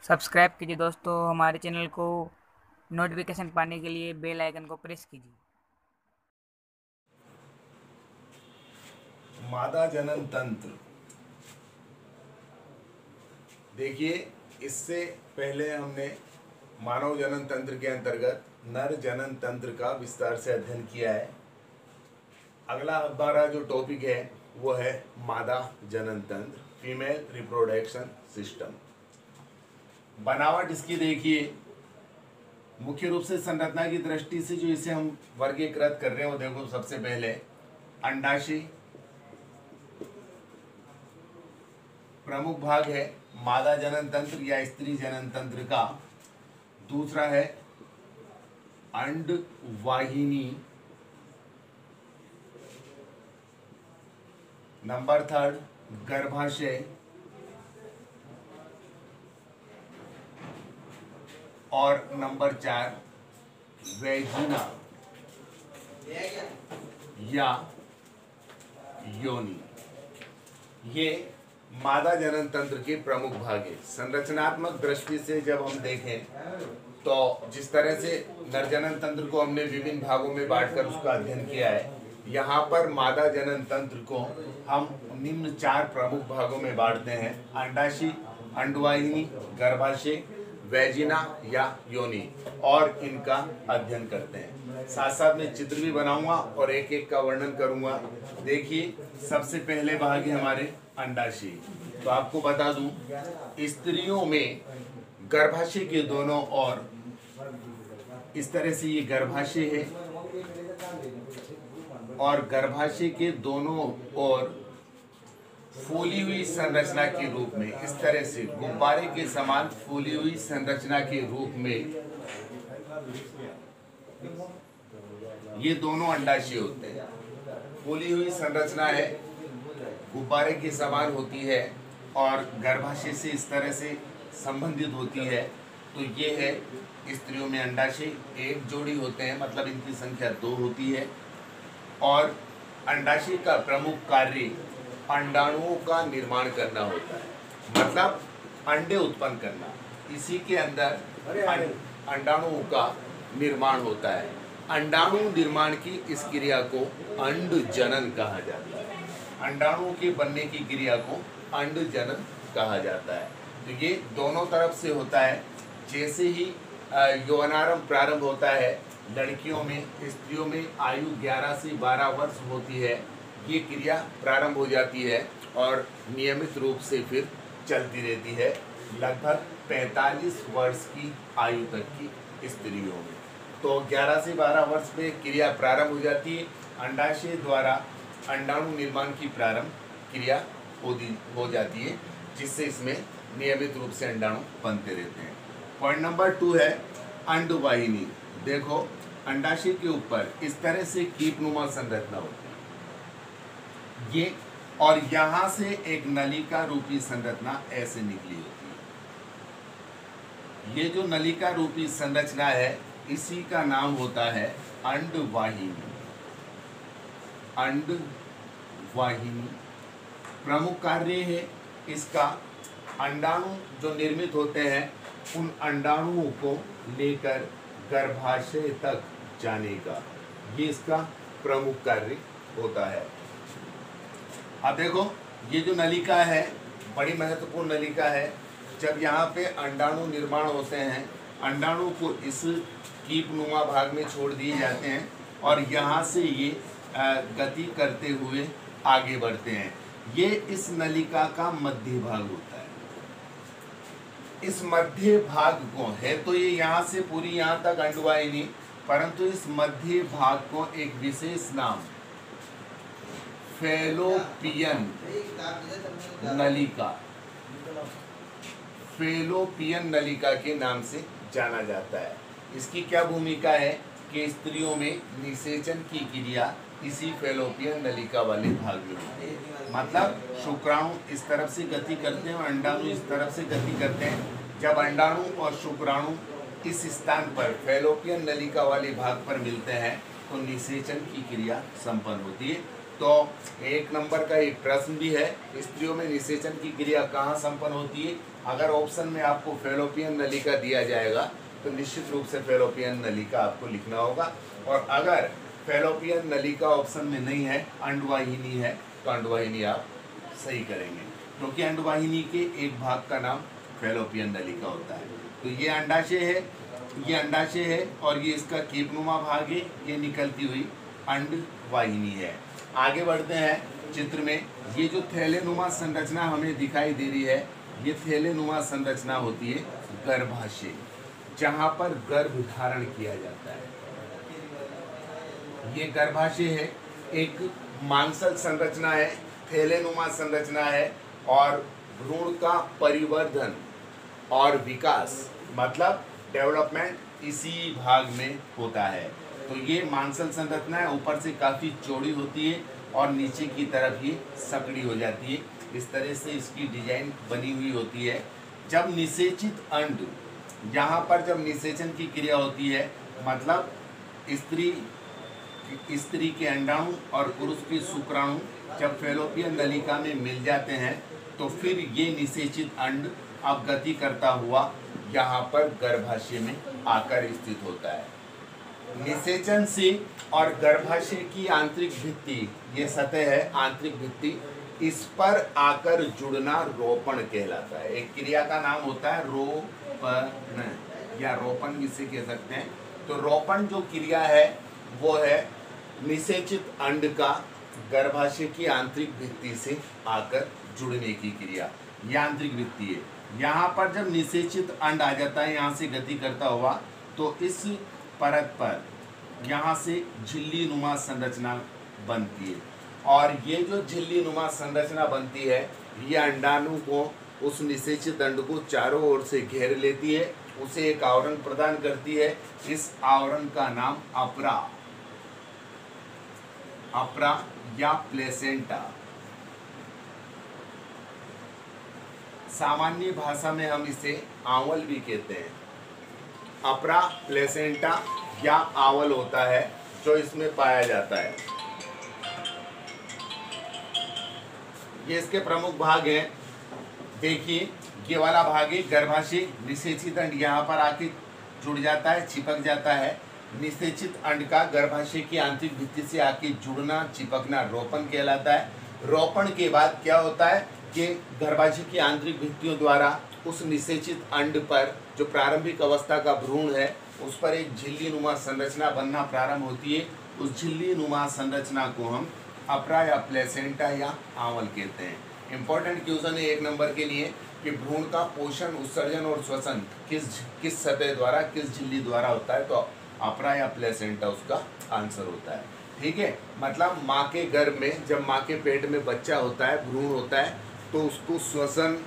Subscribe कीजिए दोस्तों हमारे चैनल को। नोटिफिकेशन पाने के लिए बेल आइकन को प्रेस कीजिए। मादा जनन तंत्र। देखिए, इससे पहले हमने मानव जनन तंत्र के अंतर्गत नर जनन तंत्र का विस्तार से अध्ययन किया है। अगला हमारा जो टॉपिक है वो है मादा जनन तंत्र, फीमेल रिप्रोडक्शन सिस्टम। बनावट इसकी देखिए, मुख्य रूप से संरचना की दृष्टि से जो इसे हम वर्गीकृत कर रहे हैं वो देखो, सबसे पहले अंडाशय प्रमुख भाग है मादा जनन तंत्र या स्त्री जनन तंत्र का। दूसरा है अंडवाहिनी। नंबर थर्ड गर्भाशय। और नंबर चार वैजिना या योनि। ये मादा जनन तंत्र के प्रमुख भाग है। संरचनात्मक दृष्टि से जब हम देखें तो जिस तरह से नर जनन तंत्र को हमने विभिन्न भागों में बांटकर उसका अध्ययन किया है, यहाँ पर मादा जनन तंत्र को हम निम्न चार प्रमुख भागों में बांटते हैं: अंडाशय, अंडवाहिनी, गर्भाशय, वैजिना या योनि, और इनका अध्ययन करते हैं। साथ साथ में चित्र भी बनाऊंगा और एक एक का वर्णन करूंगा। देखिए, सबसे पहले भाग है हमारे अंडाशय। तो आपको बता दूं, स्त्रियों में गर्भाशय के दोनों ओर इस तरह से ये गर्भाशय है, और गर्भाशय के दोनों ओर फूली हुई संरचना के रूप में, इस तरह से गुब्बारे के समान फूली हुई संरचना के रूप में ये दोनों अंडाशय होते हैं। फूली हुई संरचना है, गुब्बारे के समान होती है और गर्भाशय से इस तरह से संबंधित होती है। तो ये है स्त्रियों में अंडाशय। एक जोड़ी होते हैं, मतलब इनकी संख्या 2 होती है। और अंडाशय का प्रमुख कार्य अंडाणुओं का निर्माण करना होता है, मतलब अंडे उत्पन्न करना। इसी के अंदर अंडाणुओं का निर्माण होता है। अंडाणु निर्माण की इस क्रिया को अंड जनन कहा जाता है। अंडाणुओं के बनने की क्रिया को अंड जनन कहा जाता है। तो ये दोनों तरफ से होता है। जैसे ही यौवनारंभ प्रारंभ होता है, लड़कियों में, स्त्रियों में आयु 11 से 12 वर्ष होती है, ये क्रिया प्रारंभ हो जाती है और नियमित रूप से फिर चलती रहती है लगभग 45 वर्ष की आयु तक की स्त्रियों में। तो 11 से 12 वर्ष में क्रिया प्रारंभ हो जाती है। अंडाशय द्वारा अंडाणु निर्माण की प्रारंभ क्रिया हो जाती है, जिससे इसमें नियमित रूप से अंडाणु बनते रहते हैं। पॉइंट नंबर 2 है अंडवाहिनी। देखो, अंडाशय के ऊपर इस तरह से कीपनुमा संरचना होती है ये, और यहां से एक नलिका रूपी संरचना ऐसे निकली होती है। ये जो नलिका रूपी संरचना है, इसी का नाम होता है अंडवाहिनी। अंडवाहिनी प्रमुख कार्य है इसका अंडाणु जो निर्मित होते हैं, उन अंडाणुओं को लेकर गर्भाशय तक जाने का, ये इसका प्रमुख कार्य होता है। अब देखो, ये जो नलिका है बड़ी महत्वपूर्ण नलिका है। जब यहाँ पे अंडाणु निर्माण होते हैं, अंडाणु को इस कीपनुमा भाग में छोड़ दिए जाते हैं और यहाँ से ये गति करते हुए आगे बढ़ते हैं। ये इस नलिका का मध्य भाग होता है। इस मध्य भाग को है तो ये यहाँ से पूरी यहाँ तक अंडवाहिनी, परंतु इस मध्य भाग को एक विशेष नाम फैलोपियन नलिका, फैलोपियन नलिका के नाम से जाना जाता है। इसकी क्या भूमिका है कि स्त्रियों में निषेचन की क्रिया इसी फैलोपियन नलिका वाले भाग में होती है। मतलब शुक्राणु इस तरफ से गति करते हैं और अंडाणु इस तरफ से गति करते हैं। जब अंडाणु और शुक्राणु इस स्थान पर फैलोपियन नलिका वाले भाग पर मिलते हैं तो निषेचन की क्रिया संपन्न होती है तो एक नंबर का एक प्रश्न भी है, स्त्रियों में निषेचन की क्रिया कहाँ संपन्न होती है। अगर ऑप्शन में आपको फैलोपियन नलिका दिया जाएगा तो निश्चित रूप से फैलोपियन नलिका आपको लिखना होगा, और अगर फैलोपियन नलिका ऑप्शन में नहीं है, अंडवाहिनी है, तो अंडवाहिनी आप सही करेंगे, क्योंकि अंडवाहिनी के एक भाग का नाम फैलोपियन नलिका होता है। तो ये अंडाशय है, ये अंडाशय है, और ये इसका कीपनुमा भाग है, ये निकलती हुई अंडवाहिनी है। आगे बढ़ते हैं चित्र में। ये जो थैलेनुमा संरचना हमें दिखाई दे रही है, ये थैलेनुमा संरचना होती है गर्भाशय, जहाँ पर गर्भ धारण किया जाता है। ये गर्भाशय है, एक मांसल संरचना है, थैलेनुमा संरचना है, और भ्रूण का परिवर्धन और विकास मतलब डेवलपमेंट इसी भाग में होता है। तो ये मांसल संरचना है, ऊपर से काफ़ी चौड़ी होती है और नीचे की तरफ ये सकड़ी हो जाती है। इस तरह से इसकी डिजाइन बनी हुई होती है। जब निषेचित अंड, यहाँ पर जब निषेचन की क्रिया होती है, मतलब स्त्री के अंडाणु और पुरुष के शुक्राणु जब फैलोपियन नलिका में मिल जाते हैं, तो फिर ये निषेचित अंड अब गति करता हुआ यहाँ पर गर्भाशय में आकर स्थित होता है। निषेचन से और गर्भाशय की आंतरिक भित्ति, ये सतह है आंतरिक भित्ति, इस पर आकर जुड़ना रोपण कहलाता है। एक क्रिया का नाम होता है रोपण, या रोपण भी इसे कह सकते हैं। तो रोपण जो क्रिया है वो है निषेचित अंड का गर्भाशय की आंतरिक भित्ति से आकर जुड़ने की क्रिया, ये आंतरिक भित्ति है। यहाँ पर जब निषेचित अंड आ जाता है, यहाँ से गति करता हुआ, तो इस परत पर यहाँ से झिल्ली नुमा संरचना बनती है, और ये जो झिल्ली नुमा संरचना बनती है, ये अंडाणु को, उस निषेचित अंड को चारों ओर से घेर लेती है, उसे एक आवरण प्रदान करती है। इस आवरण का नाम अपरा या प्लेसेंटा, सामान्य भाषा में हम इसे आवल भी कहते हैं। अपरा प्लेसेंटा या आवल होता है जो इसमें पाया जाता है। ये इसके प्रमुख भाग हैं। देखिए, ये वाला भाग है गर्भाशय, निषेचित अंड यहाँ पर आके जुड़ जाता है, चिपक जाता है। निषेचित अंड का गर्भाशय की आंतरिक भित्ति से आके जुड़ना, चिपकना रोपण कहलाता है। रोपण के बाद क्या होता है कि गर्भाशय की आंतरिक भित्तियों द्वारा उस निषेचित अंड पर जो प्रारंभिक अवस्था का भ्रूण है, उस पर एक झिल्ली नुमा संरचना बनना प्रारंभ होती है। उस झिल्ली नुमा संरचना को हम अपरा या प्लेसेंटा या आवल कहते हैं। इंपॉर्टेंट क्वेश्चन है एक नंबर के लिए कि भ्रूण का पोषण, उत्सर्जन और श्वसन किस सतह द्वारा, किस झिल्ली द्वारा होता है, तो अपरा या प्लेसेंटा उसका आंसर होता है। ठीक है, मतलब माँ के गर्भ में, जब माँ के पेट में बच्चा होता है, भ्रूण होता है, तो उसको श्वसन,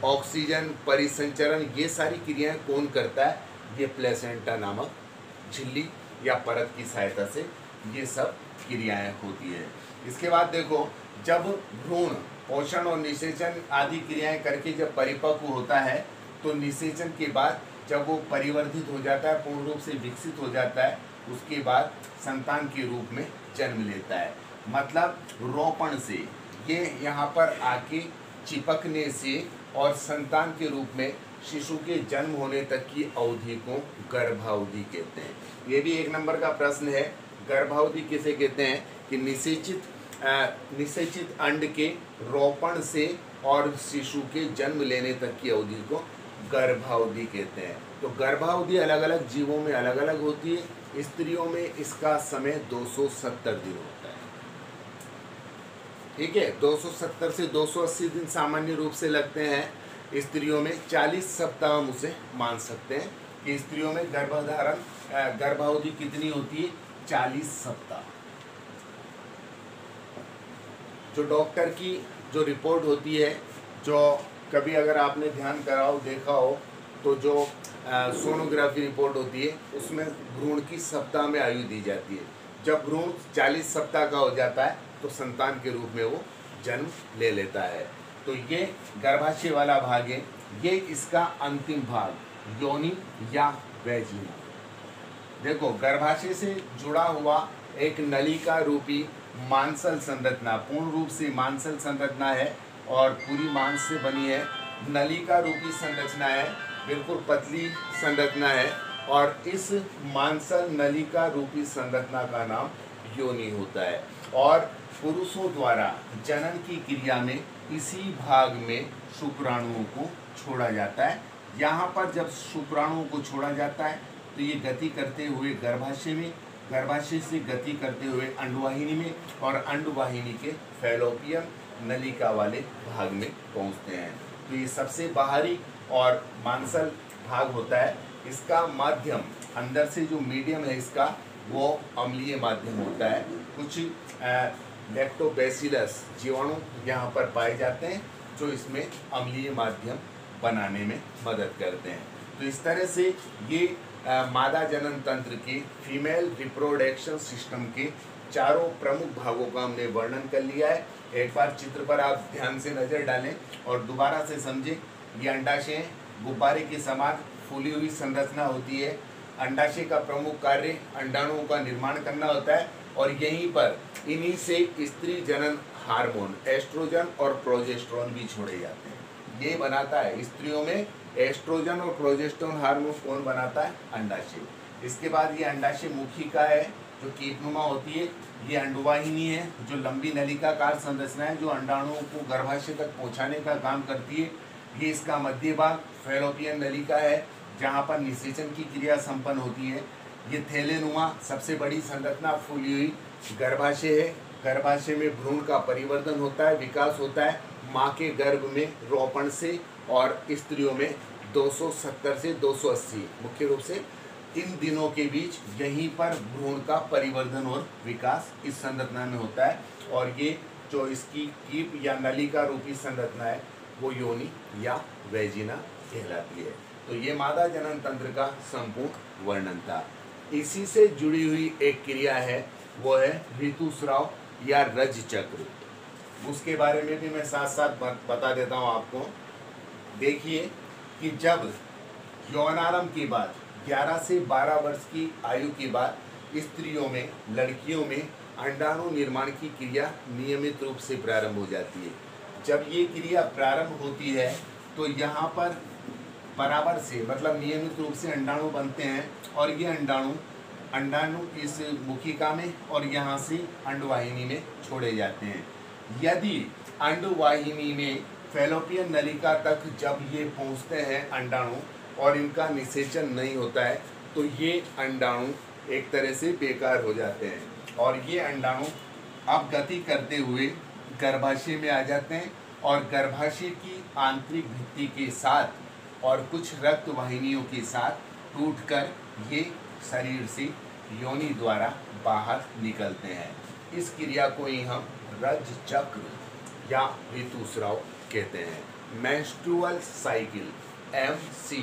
ऑक्सीजन, परिसंचरण, ये सारी क्रियाएं कौन करता है? ये प्लेसेंटा नामक झिल्ली या परत की सहायता से ये सब क्रियाएं होती है। इसके बाद देखो, जब भ्रूण पोषण और निषेचन आदि क्रियाएं करके जब परिपक्व होता है, तो निषेचन के बाद जब वो परिवर्धित हो जाता है, पूर्ण रूप से विकसित हो जाता है, उसके बाद संतान के रूप में जन्म लेता है। मतलब रोपण से, ये यहाँ पर आके चिपकने से और संतान के रूप में शिशु के जन्म होने तक की अवधि को गर्भावधि कहते हैं। ये भी एक नंबर का प्रश्न है। गर्भावधि किसे कहते हैं? कि निषेचित अंड के रोपण से और शिशु के जन्म लेने तक की अवधि को गर्भावधि कहते हैं। तो गर्भावधि अलग अलग जीवों में अलग अलग होती है। स्त्रियों में इसका समय 270 दिन होता है। ठीक है, 270 से 280 दिन सामान्य रूप से लगते हैं। स्त्रियों में 40 सप्ताह हम उसे मान सकते हैं कि स्त्रियों में गर्भावधि कितनी होती है? 40 सप्ताह। जो डॉक्टर की जो रिपोर्ट होती है, जो कभी अगर आपने ध्यान कराओ देखा हो, तो जो सोनोग्राफी रिपोर्ट होती है, उसमें भ्रूण की सप्ताह में आयु दी जाती है। जब भ्रूण 40 सप्ताह का हो जाता है, तो संतान के रूप में वो जन्म ले लेता है। तो ये गर्भाशय वाला भाग है, ये इसका अंतिम भाग, योनि या वैजिना। देखो, गर्भाशय से जुड़ा हुआ एक नलिका रूपी मांसल संरचना, पूर्ण रूप से मांसल संरचना है और पूरी मांस से बनी है। नलिका रूपी संरचना है, बिल्कुल पतली संरचना है और इस मांसल नलिका रूपी संरचना का नाम योनि होता है। और पुरुषों द्वारा जनन की क्रिया में इसी भाग में शुक्राणुओं को छोड़ा जाता है। यहाँ पर जब शुक्राणुओं को छोड़ा जाता है तो ये गति करते हुए गर्भाशय में, गर्भाशय से गति करते हुए अंडवाहिनी में और अंडवाहिनी के फैलोपियन नलिका वाले भाग में पहुँचते हैं। तो ये सबसे बाहरी और मांसल भाग होता है। इसका माध्यम, अंदर से जो मीडियम है इसका, वो अम्लीय माध्यम होता है। कुछ लैक्टोबैसिलस जीवाणु यहाँ पर पाए जाते हैं जो इसमें अम्लीय माध्यम बनाने में मदद करते हैं। तो इस तरह से ये मादा जनन तंत्र के फीमेल रिप्रोडक्शन सिस्टम के चारों प्रमुख भागों का हमने वर्णन कर लिया है। एक बार चित्र पर आप ध्यान से नज़र डालें और दोबारा से समझें। ये अंडाशय हैं, गुब्बारे के समान फूली हुई संरचना होती है। अंडाशय का प्रमुख कार्य अंडाणुओं का निर्माण करना होता है और यहीं पर इन्हीं से स्त्री जनन हार्मोन एस्ट्रोजन और प्रोजेस्टेरोन भी छोड़े जाते हैं। ये बनाता है स्त्रियों में एस्ट्रोजन और प्रोजेस्टेरोन हार्मोन। कौन बनाता है? अंडाशय। इसके बाद ये अंडाशय मुखिका है जो कीटनुमा होती है। ये अंडवाहिनी है जो लंबी नलिकाकार संरचना है जो अंडाणुओं को गर्भाशय तक पहुंचाने का काम करती है। ये इसका मध्य भाग फैलोपियन नलिका है जहाँ पर निषेचन की क्रिया संपन्न होती है। ये थैलेनुमा सबसे बड़ी संरचना फूली हुई गर्भाशय है। गर्भाशय में भ्रूण का परिवर्तन होता है, विकास होता है माँ के गर्भ में रोपण से, और स्त्रियों में 270 से 280 मुख्य रूप से इन दिनों के बीच यहीं पर भ्रूण का परिवर्धन और विकास इस संरचना में होता है। और ये जो इसकी कीप या नलिका रूपी संरचना है वो योनि या वेजिना कहलाती है। तो ये मादा जनन तंत्र का संपूर्ण वर्णन था। इसी से जुड़ी हुई एक क्रिया है, वो है ऋतुस्राव या रज चक्र। उसके बारे में भी मैं साथ साथ बता देता हूँ आपको। देखिए कि जब यौनारंभ के बाद 11 से 12 वर्ष की आयु के बाद स्त्रियों में, लड़कियों में अंडाणु निर्माण की क्रिया नियमित रूप से प्रारंभ हो जाती है। जब ये क्रिया प्रारंभ होती है तो यहाँ पर बराबर से, मतलब नियमित रूप से अंडाणु बनते हैं और ये अंडाणु इस मुखिका में और यहाँ से अंडवाहिनी में छोड़े जाते हैं। यदि अंडवाहिनी में फैलोपियन नलिका तक जब ये पहुँचते हैं अंडाणु और इनका निषेचन नहीं होता है तो ये अंडाणु एक तरह से बेकार हो जाते हैं और ये अंडाणु अब गति करते हुए गर्भाशय में आ जाते हैं और गर्भाशय की आंतरिक भित्ति के साथ और कुछ रक्त वाहिनियों के साथ टूटकर ये शरीर से योनि द्वारा बाहर निकलते हैं। इस क्रिया को ही हम रज चक्र या ऋतुस्राव कहते हैं। मेंस्ट्रुअल साइकिल MC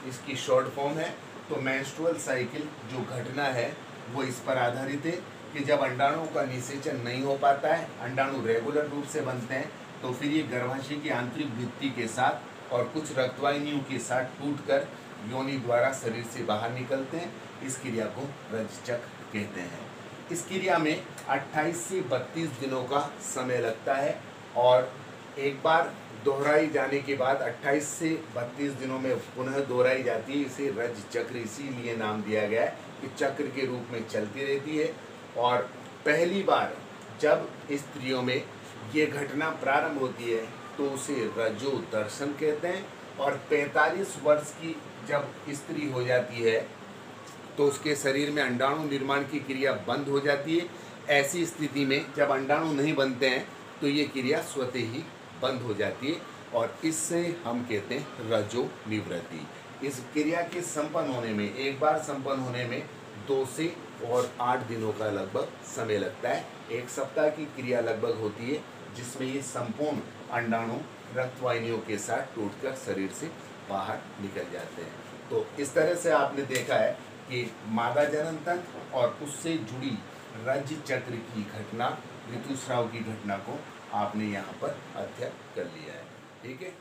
इसकी शॉर्ट फॉर्म है। तो मेंस्ट्रुअल साइकिल जो घटना है वो इस पर आधारित है कि जब अंडाणुओं का निषेचन नहीं हो पाता है, अंडाणु रेगुलर रूप से बनते हैं, तो फिर ये गर्भाशय की आंतरिक भित्ति के साथ और कुछ रक्तवाहिनियों के साथ टूटकर योनि द्वारा शरीर से बाहर निकलते हैं। इस क्रिया को रजचक्र कहते हैं। इस क्रिया में 28 से 32 दिनों का समय लगता है और एक बार दोहराई जाने के बाद 28 से 32 दिनों में पुनः दोहराई जाती है। इसे रज चक्र इसीलिए नाम दिया गया है कि चक्र के रूप में चलती रहती है। और पहली बार जब स्त्रियों में ये घटना प्रारंभ होती है तो उसे रजो दर्शन कहते हैं। और 45 वर्ष की जब स्त्री हो जाती है तो उसके शरीर में अंडाणु निर्माण की क्रिया बंद हो जाती है। ऐसी स्थिति में जब अंडाणु नहीं बनते हैं तो ये क्रिया स्वतः ही बंद हो जाती है और इससे हम कहते हैं रजो निवृत्ति। इस क्रिया के संपन्न होने में, एक बार संपन्न होने में 2 से और 8 दिनों का लगभग समय लगता है। 1 सप्ताह की क्रिया लगभग होती है जिसमें ये संपूर्ण अंडाणु रक्तवाहिनियों के साथ टूटकर शरीर से बाहर निकल जाते हैं। तो इस तरह से आपने देखा है कि मादा जनन तंत्र और उससे जुड़ी रज चक्र की घटना, ऋतुस्राव की घटना को आपने यहाँ पर अध्ययन कर लिया है। ठीक है।